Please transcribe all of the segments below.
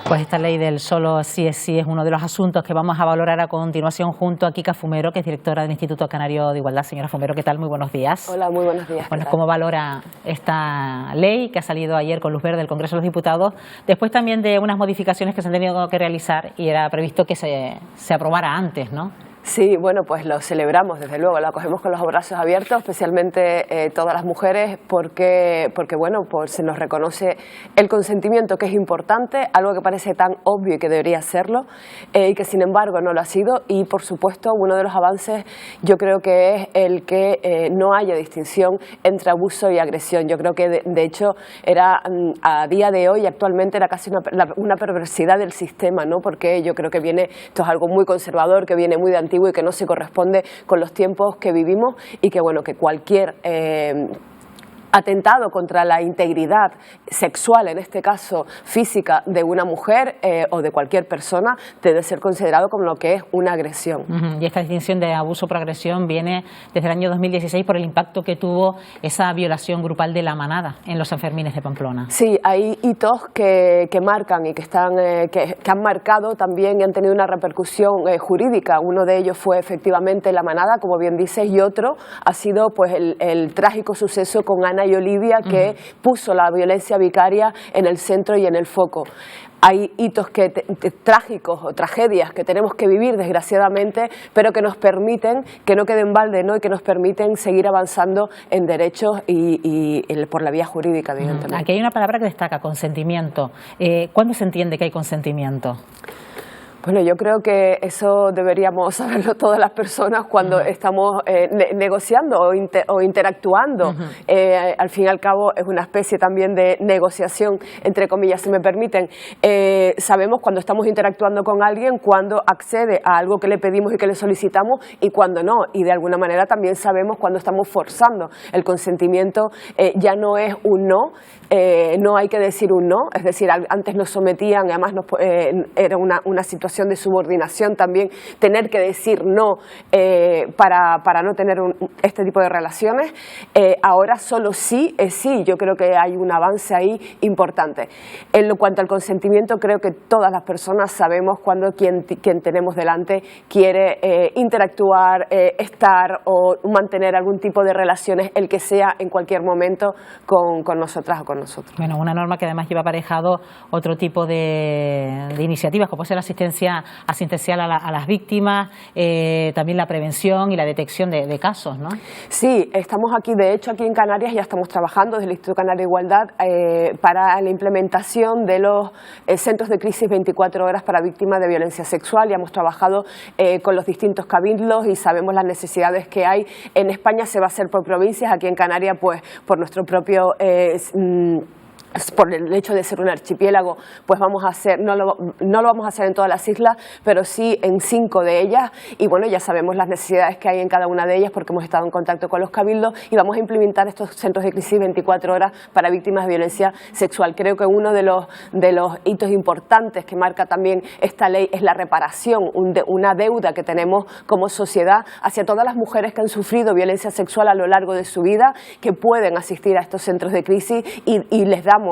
Pues esta ley del solo sí es uno de los asuntos que vamos a valorar a continuación junto a Kika Fumero, que es directora del Instituto Canario de Igualdad. Señora Fumero, ¿qué tal? Muy buenos días. Hola, muy buenos días. Bueno, ¿cómo valora esta ley que ha salido ayer con luz verde del Congreso de los Diputados, después también de unas modificaciones que se han tenido que realizar y era previsto que se aprobara antes, ¿no? Sí, bueno, pues lo celebramos, desde luego, la acogemos con los brazos abiertos, especialmente todas las mujeres, porque bueno, pues se nos reconoce el consentimiento, que es importante, algo que parece tan obvio y que debería serlo, y que sin embargo no lo ha sido. Y por supuesto, uno de los avances yo creo que es el que no haya distinción entre abuso y agresión. Yo creo que de hecho era a día de hoy, actualmente era casi una perversidad del sistema, ¿no? Porque yo creo que esto es algo muy conservador, que viene muy de antiguo y que no se corresponde con los tiempos que vivimos, y que bueno, que cualquier atentado contra la integridad sexual, en este caso física, de una mujer o de cualquier persona, debe ser considerado como lo que es una agresión. Y esta distinción de abuso por agresión viene desde el año 2016 por el impacto que tuvo esa violación grupal de La Manada en los Sanfermines de Pamplona. Sí, hay hitos que marcan y que han marcado también y han tenido una repercusión jurídica. Uno de ellos fue efectivamente La Manada, como bien dices, y otro ha sido pues el trágico suceso con Ana y Olivia, que puso la violencia vicaria en el centro y en el foco. Hay hitos trágicos o tragedias que tenemos que vivir, desgraciadamente, pero que nos permiten, que no queden en balde, ¿no? Y que nos permiten seguir avanzando en derechos y por la vía jurídica, evidentemente. Aquí hay una palabra que destaca: consentimiento. ¿Cuándo se entiende que hay consentimiento? Bueno, yo creo que eso deberíamos saberlo todas las personas cuando estamos negociando o interactuando. Al fin y al cabo es una especie también de negociación, entre comillas, si me permiten. Sabemos cuando estamos interactuando con alguien, cuando accede a algo que le pedimos y que le solicitamos y cuando no. Y de alguna manera también sabemos cuando estamos forzando. El consentimiento ya no es un no, no hay que decir un no. Es decir, antes nos sometían, además era una situación de subordinación también, tener que decir no para no tener este tipo de relaciones. Ahora solo sí es sí. Yo creo que hay un avance ahí importante. En cuanto al consentimiento, creo que todas las personas sabemos cuando quien tenemos delante quiere interactuar, estar o mantener algún tipo de relaciones, el que sea en cualquier momento, con nosotras o con nosotros. Bueno, una norma que además lleva aparejado otro tipo de iniciativas, como es la asistencia asistencial a las víctimas, también la prevención y la detección de casos, ¿no? Sí, estamos aquí, de hecho aquí en Canarias ya estamos trabajando desde el Instituto Canario de Igualdad para la implementación de los centros de crisis 24 horas para víctimas de violencia sexual. Ya hemos trabajado con los distintos cabildos y sabemos las necesidades que hay. En España se va a hacer por provincias, aquí en Canarias pues por nuestro propio por el hecho de ser un archipiélago, pues vamos a hacer, no lo vamos a hacer en todas las islas, pero sí en 5 de ellas, y bueno, ya sabemos las necesidades que hay en cada una de ellas porque hemos estado en contacto con los cabildos y vamos a implementar estos centros de crisis 24 horas para víctimas de violencia sexual. Creo que uno de los hitos importantes que marca también esta ley es la reparación, una deuda que tenemos como sociedad hacia todas las mujeres que han sufrido violencia sexual a lo largo de su vida, que pueden asistir a estos centros de crisis y les damos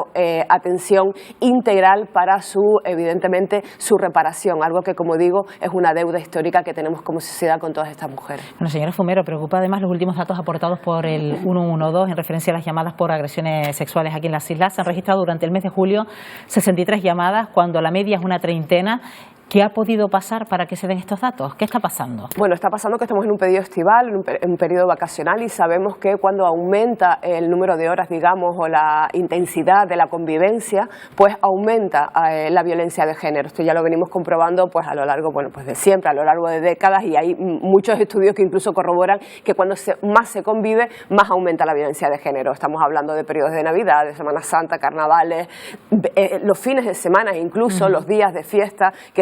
atención integral para evidentemente su reparación, algo que, como digo, es una deuda histórica que tenemos como sociedad con todas estas mujeres. Bueno, señora Fumero, preocupa además los últimos datos aportados por el 112 en referencia a las llamadas por agresiones sexuales aquí en las islas. Se han registrado durante el mes de julio 63 llamadas, cuando la media es una treintena. ¿Qué ha podido pasar para que se den estos datos? ¿Qué está pasando? Bueno, está pasando que estamos en un periodo estival, en un periodo vacacional, y sabemos que cuando aumenta el número de horas, digamos, o la intensidad de la convivencia, pues aumenta la violencia de género. Esto ya lo venimos comprobando pues a lo largo, bueno, pues de siempre, a lo largo de décadas, y hay muchos estudios que incluso corroboran que cuando más se convive, más aumenta la violencia de género. Estamos hablando de periodos de Navidad, de Semana Santa, carnavales, los fines de semana, incluso los días de fiesta, que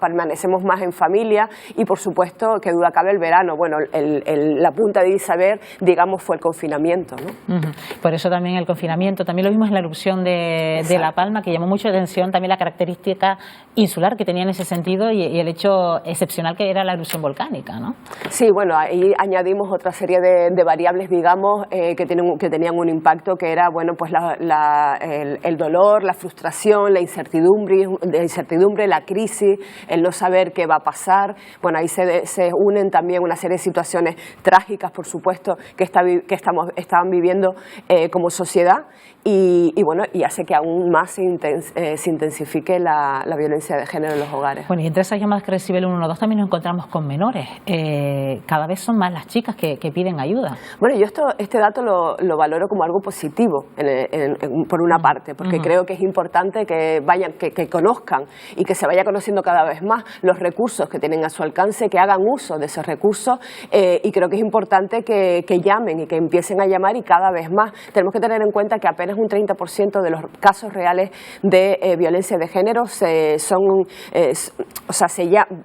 permanecemos más en familia y, por supuesto, que duda cabe el verano. Bueno, la punta de iceberg, digamos, fue el confinamiento, ¿no? Por eso también el confinamiento. También lo vimos en la erupción de La Palma, que llamó mucho la atención también la característica insular que tenía en ese sentido y el hecho excepcional que era la erupción volcánica, ¿no? Sí, bueno, ahí añadimos otra serie de variables, digamos, que tenían un impacto, que era, bueno, pues el dolor, la frustración, la incertidumbre, la crisis, el no saber qué va a pasar. Bueno, ahí se unen también una serie de situaciones trágicas, por supuesto, que estaban viviendo como sociedad y hace que aún más se intensifique la violencia de género en los hogares. Bueno, y entre esas llamadas que recibe el 112 también nos encontramos con menores. Cada vez son más las chicas que piden ayuda. Bueno, yo este dato lo valoro como algo positivo, por una parte, porque creo que es importante que conozcan y que se vaya conociendo cada vez más los recursos que tienen a su alcance, que hagan uso de esos recursos y creo que es importante que llamen y que empiecen a llamar y cada vez más. Tenemos que tener en cuenta que apenas un 30% de los casos reales de violencia de género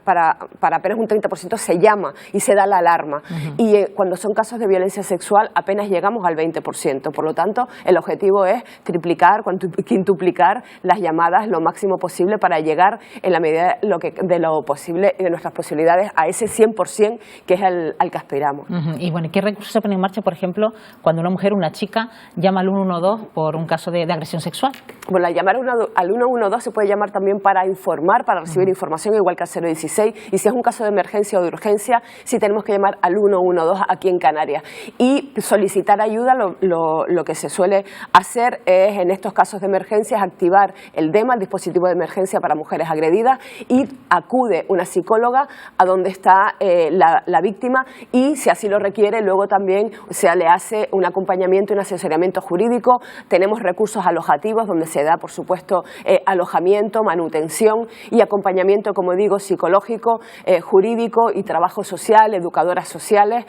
para apenas un 30% se llama y se da la alarma. Y cuando son casos de violencia sexual apenas llegamos al 20%. Por lo tanto, el objetivo es triplicar, quintuplicar las llamadas lo máximo posible para llegar en la medida de lo posible y de nuestras posibilidades a ese 100% que es al que aspiramos. Y bueno, ¿qué recursos se ponen en marcha, por ejemplo, cuando una chica llama al 112 por un caso de agresión sexual? Bueno, llamar al 112 se puede llamar también para informar, para recibir información, igual que al 016, y si es un caso de emergencia o de urgencia, sí tenemos que llamar al 112 aquí en Canarias. Y solicitar ayuda, lo que se suele hacer es, en estos casos de emergencia, es activar el DEMA, el dispositivo de emergencia para mujeres agredidas, y acude una psicóloga a donde está la víctima y, si así lo requiere, luego también se le hace un acompañamiento y un asesoramiento jurídico. Tenemos recursos alojativos donde se da, por supuesto, alojamiento, manutención y acompañamiento, como digo, psicológico, jurídico y trabajo social, educadoras sociales,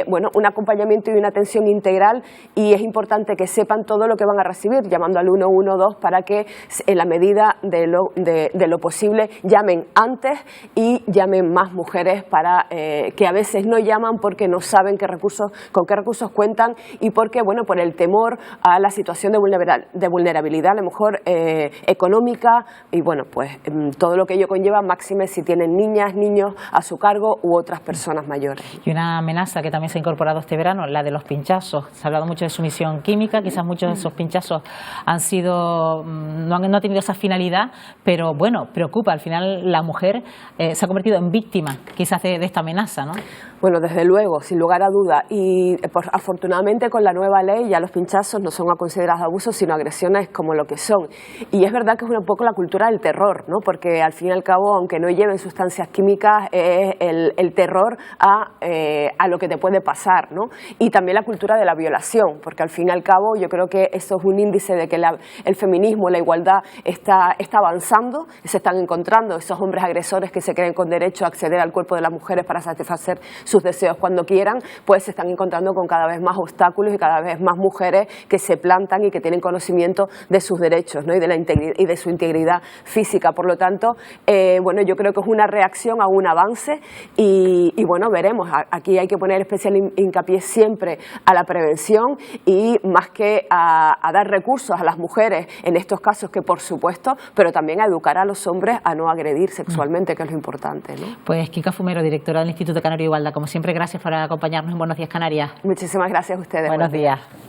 un acompañamiento y una atención integral, y es importante que sepan todo lo que van a recibir llamando al 112 para que, en la medida de lo posible, llamen antes y llamen más mujeres que a veces no llaman porque no saben con qué recursos cuentan y porque, por el temor a la situación de vulnerabilidad, a lo mejor económica, y todo lo que ello conlleva, máxime si tienen niñas, niños a su cargo u otras personas mayores. Y una amenaza que también se ha incorporado este verano, la de los pinchazos. Se ha hablado mucho de sumisión química, quizás muchos de esos pinchazos no han tenido esa finalidad, pero preocupa. Al final la mujer se ha convertido en víctima quizás de esta amenaza, ¿no? Bueno, desde luego, sin lugar a duda, y afortunadamente con la nueva ley ya los pinchazos no son considerados abusos sino agresiones como lo que son, y es verdad que es un poco la cultura del terror, ¿no? Porque al fin y al cabo, aunque no lleven sustancias químicas, es el terror a lo que te puede pasar, ¿no? Y también la cultura de la violación, porque al fin y al cabo yo creo que eso es un índice de que el feminismo, la igualdad está avanzando, se están encontrando esos hombres agresores que se creen con derecho a acceder al cuerpo de las mujeres para satisfacer sus deseos cuando quieran, pues se están encontrando con cada vez más obstáculos y cada vez más mujeres que se plantan y que tienen conocimiento de sus derechos, ¿no? y de su integridad física. Por lo tanto, yo creo que es una reacción a un avance y veremos. Aquí hay que poner especial hincapié siempre a la prevención y más que a dar recursos a las mujeres en estos casos, que por supuesto, pero también a educar a los hombres a no agredir sexualmente, que es lo importante, ¿no? Pues Kika Fumero, directora del Instituto Canario de Igualdad, como siempre, gracias por acompañarnos en Buenos Días Canarias. Muchísimas gracias a ustedes. Buenos días.